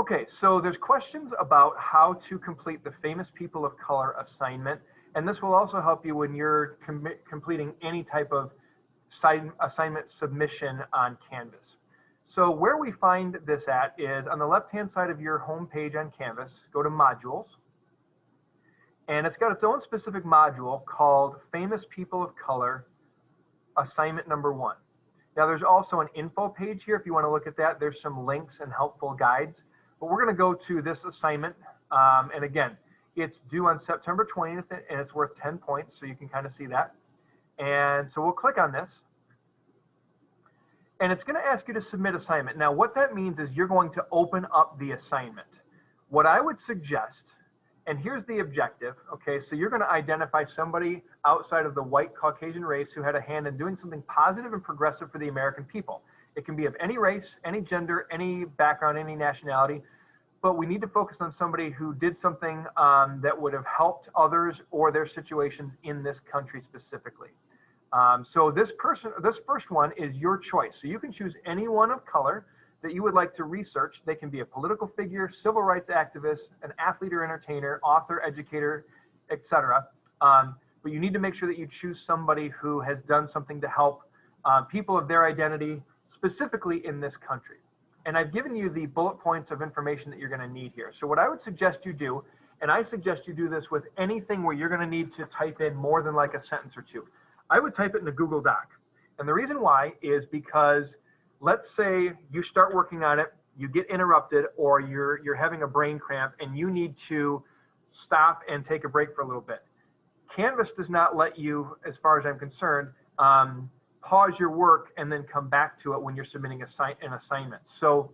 Okay, so there's questions about how to complete the Famous People of Color assignment, and this will also help you when you're completing any type of assignment submission on Canvas. So where we find this at is on the left-hand side of your home page on Canvas, go to Modules, and it's got its own specific module called Famous People of Color Assignment Number 1. Now there's also an info page here if you want to look at that. There's some links and helpful guides. But we're going to go to this assignment, and again, it's due on September 20th, and it's worth 10 points, so you can kind of see that. And so we'll click on this, and it's going to ask you to submit assignment. Now, what that means is you're going to open up the assignment. What I would suggest, and here's the objective, okay, so you're going to identify somebody outside of the white Caucasian race who had a hand in doing something positive and progressive for the American people. It can be of any race, any gender, any background, any nationality, but we need to focus on somebody who did something that would have helped others or their situations in this country specifically. So this first one is your choice. So you can choose anyone of color that you would like to research. They can be a political figure, civil rights activist, an athlete or entertainer, author, educator, etc. But you need to make sure that you choose somebody who has done something to help people of their identity, specifically in this country. And I've given you the bullet points of information that you're going to need here. So what I would suggest you do, and I suggest you do this with anything where you're going to need to type in more than like a sentence or two. I would type it in a Google Doc. And the reason why is because let's say you start working on it, you get interrupted, or you're having a brain cramp and you need to stop and take a break for a little bit. Canvas does not let you, as far as I'm concerned, pause your work and then come back to it when you're submitting an assignment. So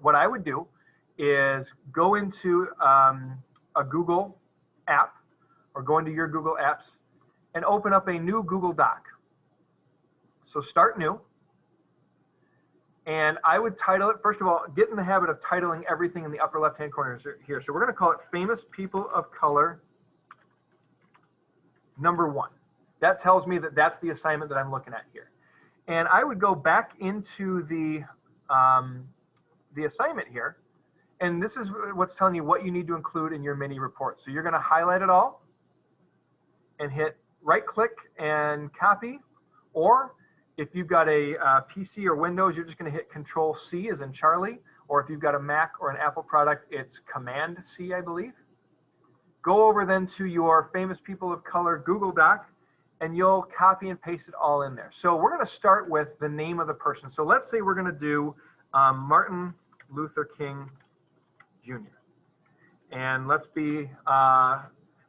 what I would do is go into a Google app or go into your Google Apps and open up a new Google Doc. So start new. And I would title it, first of all, get in the habit of titling everything in the upper left-hand corner here. So we're going to call it Famous People of Color Number 1. That tells me that that's the assignment that I'm looking at here. And I would go back into the assignment here. And this is what's telling you what you need to include in your mini report. So you're going to highlight it all and hit right-click and copy. Or if you've got a PC or Windows, you're just going to hit Control-C as in Charlie. Or if you've got a Mac or an Apple product, it's Command-C, I believe. Go over then to your Famous People of Color Google Doc, and you'll copy and paste it all in there. So we're going to start with the name of the person. So let's say we're going to do Martin Luther King Jr. And let's be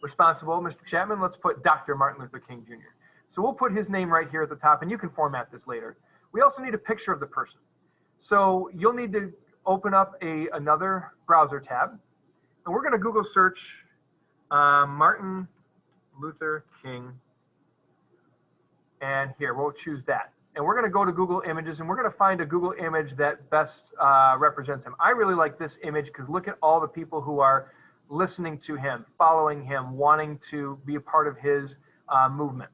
responsible, Mr. Chapman. Let's put Dr. Martin Luther King Jr. So we'll put his name right here at the top, and you can format this later. We also need a picture of the person. So you'll need to open up another browser tab, and we're going to Google search Martin Luther King. And here, we'll choose that. And we're going to go to Google Images, and we're going to find a Google image that best represents him. I really like this image because look at all the people who are listening to him, following him, wanting to be a part of his movement.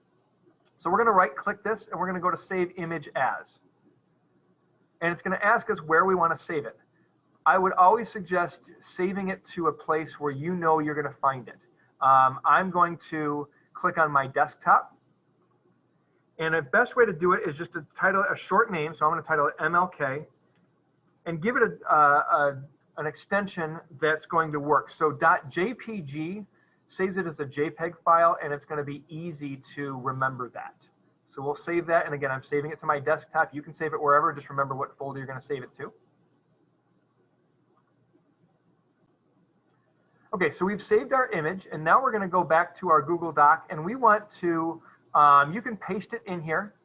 So we're going to right-click this, and we're going to go to Save Image As. And it's going to ask us where we want to save it. I would always suggest saving it to a place where you know you're going to find it. I'm going to click on my desktop. And the best way to do it is just to title it a short name. So I'm going to title it MLK and give it an extension that's going to work. So .jpg saves it as a JPEG file, and it's going to be easy to remember that. So we'll save that. And again, I'm saving it to my desktop. You can save it wherever. Just remember what folder you're going to save it to. Okay, so we've saved our image, and now we're going to go back to our Google Doc, and we want to you can paste it in here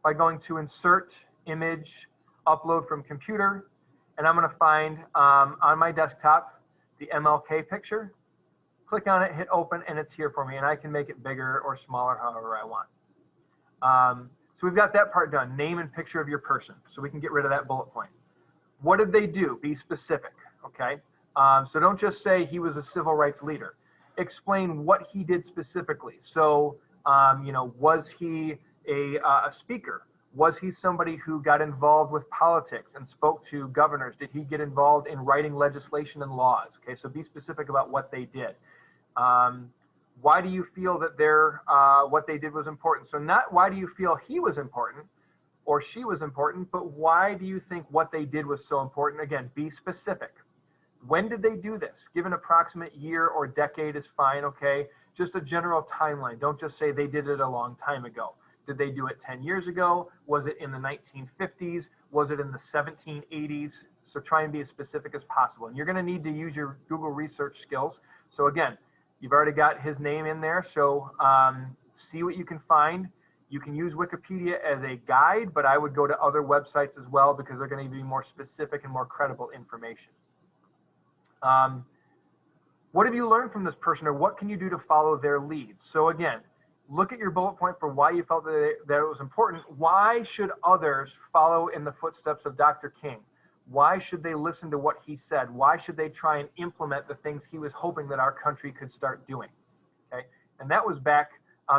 by going to Insert, Image, Upload from Computer, and I'm going to find on my desktop the MLK picture. Click on it, hit Open, and it's here for me, and I can make it bigger or smaller, however I want. So we've got that part done, name and picture of your person, so we can get rid of that bullet point. What did they do? Be specific, okay? So don't just say he was a civil rights leader. Explain what he did specifically. So, you know, was he a speaker? Was he somebody who got involved with politics and spoke to governors? Did he get involved in writing legislation and laws? Okay, so be specific about what they did. Why do you feel that what they did was important? So not why do you feel he was important or she was important, but why do you think what they did was so important? Again, be specific. When did they do this? Give an approximate year or decade is fine, okay? Just a general timeline. Don't just say they did it a long time ago. Did they do it 10 years ago? Was it in the 1950s? Was it in the 1780s? So try and be as specific as possible. And you're going to need to use your Google research skills. So again, you've already got his name in there. So see what you can find. You can use Wikipedia as a guide, but I would go to other websites as well because they're going to give you more specific and more credible information. What have you learned from this person, or what can you do to follow their leads? So again, look at your bullet point for why you felt that it was important. Why should others follow in the footsteps of Dr. King? Why should they listen to what he said? Why should they try and implement the things he was hoping that our country could start doing? Okay, and that was back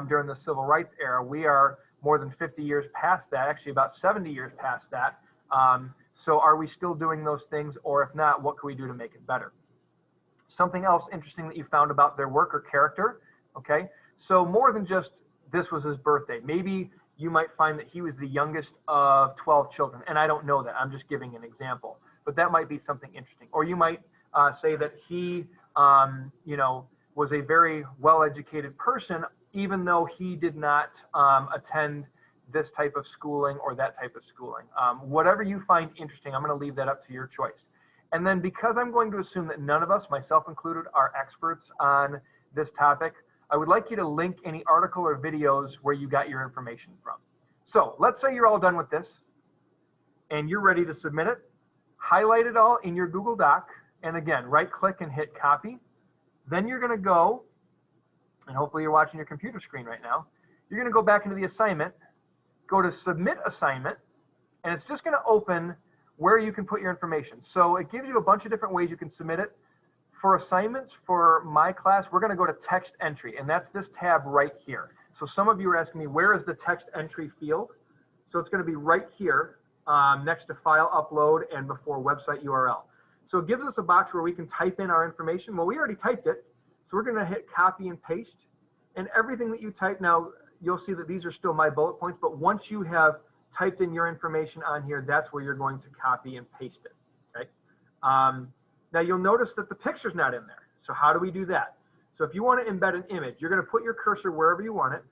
during the civil rights era. We are more than 50 years past that, actually about 70 years past that. So are we still doing those things, or if not, what can we do to make it better? Something else interesting that you found about their work or character, okay? So more than just this was his birthday. Maybe you might find that he was the youngest of 12 children, and I don't know that. I'm just giving an example, but that might be something interesting. Or you might say that he, you know, was a very well-educated person, even though he did not attend this type of schooling or that type of schooling. Whatever you find interesting, I'm going to leave that up to your choice. And then because I'm going to assume that none of us, myself included, are experts on this topic, I would like you to link any article or videos where you got your information from. So let's say you're all done with this and you're ready to submit it. Highlight it all in your Google Doc. And again, right click and hit copy. Then you're going to go, and hopefully you're watching your computer screen right now. You're going to go back into the assignment, go to submit assignment, and it's just going to open where you can put your information. So it gives you a bunch of different ways you can submit it. For assignments, for my class, we're going to go to text entry, and that's this tab right here. So some of you are asking me, where is the text entry field? So it's going to be right here next to file upload and before website URL. So it gives us a box where we can type in our information. Well, we already typed it, so we're going to hit copy and paste. And everything that you type now, you'll see that these are still my bullet points, but once you have typed in your information on here, that's where you're going to copy and paste it, okay? Now you'll notice that the picture's not in there. So how do we do that? So if you want to embed an image, you're going to put your cursor wherever you want it.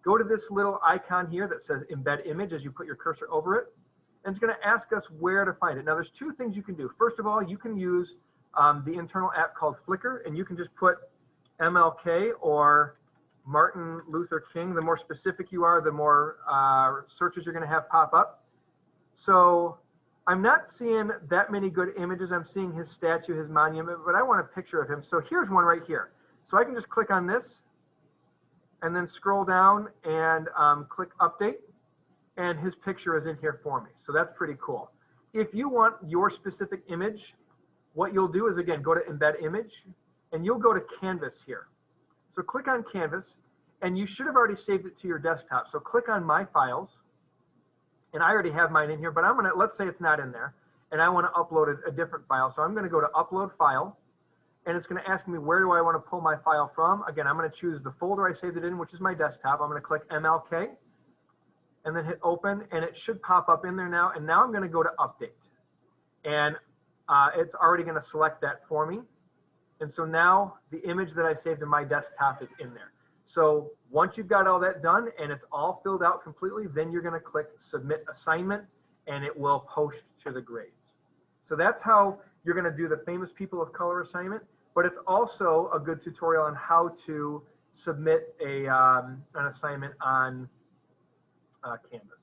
Go to this little icon here that says embed image as you put your cursor over it. And it's going to ask us where to find it. Now there's two things you can do. First of all, you can use the internal app called Flickr, and you can just put MLK or Martin Luther King. The more specific you are, the more searches you're going to have pop up. So I'm not seeing that many good images. I'm seeing his statue, his monument, but I want a picture of him. So here's one right here. So I can just click on this and then scroll down and click update, and his picture is in here for me. So that's pretty cool. If you want your specific image, what you'll do is, again, go to embed image, and you'll go to Canvas here. So click on Canvas, and you should have already saved it to your desktop. So click on My Files, and I already have mine in here, but I'm gonna, let's say it's not in there, and I wanna upload a different file. So I'm gonna go to Upload File, and it's gonna ask me where do I wanna pull my file from. Again, I'm gonna choose the folder I saved it in, which is my desktop. I'm gonna click MLK, and then hit Open, and it should pop up in there now. And now I'm gonna go to Update, and it's already gonna select that for me. And so now the image that I saved in my desktop is in there. So once you've got all that done and it's all filled out completely, then you're going to click Submit Assignment, and it will post to the grades. So that's how you're going to do the Famous People of Color assignment, but it's also a good tutorial on how to submit an assignment on Canvas.